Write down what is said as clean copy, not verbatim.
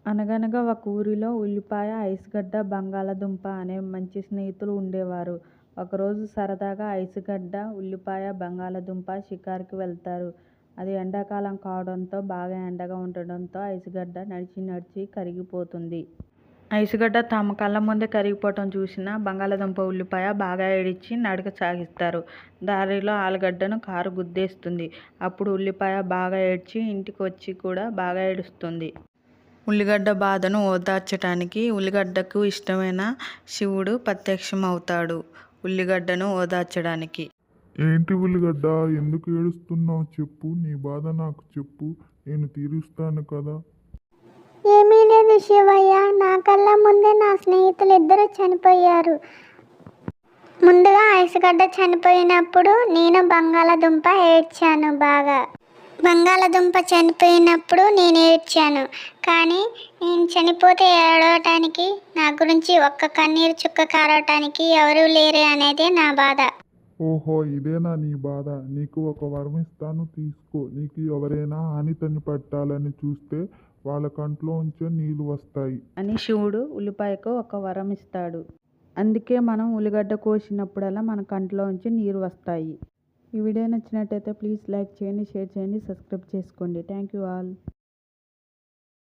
అనగనగా ఒక ఊరిలో ఉల్లిపాయ, ఐసుగడ్డ, బంగాళదుంప అనే మంచి స్నేహితులు ఉండేవారు. ఒకరోజు సరదాగా ఐసుగడ్డ, ఉల్లిపాయ, బంగాళదుంప షికారుకి వెళ్తారు. అది ఎండాకాలం కావడంతో బాగా ఎండగా ఉండడంతో ఐసుగడ్డ నడిచి నడిచి కరిగిపోతుంది. ఐసుగడ్డ తమ కళ్ళ ముందే కరిగిపోవటం చూసిన బంగాళదుంప, ఉల్లిపాయ బాగా ఏడ్చి నడక సాగిస్తారు. దారిలో ఆలుగడ్డను కారు గుద్దేస్తుంది. అప్పుడు ఉల్లిపాయ బాగా ఏడ్చి ఇంటికి వచ్చి కూడా బాగా ఏడుస్తుంది. ఉల్లిగడ్డ బాధను ఓదార్చటానికి ఉల్లిగడ్డకు ఇష్టమైన శివుడు ప్రత్యక్షమవుతాడు ఉల్లిగడ్డను ఓదార్చడానికి. ఏంటి ఉల్లిగడ్డ, ఎందుకు ఏడుస్తున్నావు? చెప్పు, నీ బాధ నాకు చెప్పు, నేను తీరుస్తాను కదా. ఏమీ లేదు శివయ్య, నా కళ్ళ ముందే నా స్నేహితులు ఇద్దరు చనిపోయారు. ముందుగా ఐసుగడ్డ చనిపోయినప్పుడు నేను బంగాళదుంప ఏడ్చాను బాగా. బంగాళదుంప చనిపోయినప్పుడు నేను ఏడ్చాను. కానీ నేను చనిపోతే ఏడవటానికి, నా గురించి ఒక్క కన్నీరు చుక్క కారవటానికి ఎవరూ లేరే అనేదే నా బాధ. ఓహో, ఇదేనా నీ బాధ? నీకు ఒక వరం ఇస్తాను, తీసుకో. నీకు ఎవరైనా హాని పెట్టాలని చూస్తే వాళ్ళ కంట్లోంచే నీళ్లు వస్తాయి అని శివుడు ఉల్లిపాయకు ఒక వరం ఇస్తాడు. అందుకే మనం ఉల్లిగడ్డ కోసినప్పుడల్లా మన కంట్లోంచి నీరు వస్తాయి. ఈ వీడియో నచ్చినట్టయితే ప్లీజ్ లైక్ చేయండి, షేర్ చేయండి, సబ్స్క్రైబ్ చేసుకోండి. Thank you all.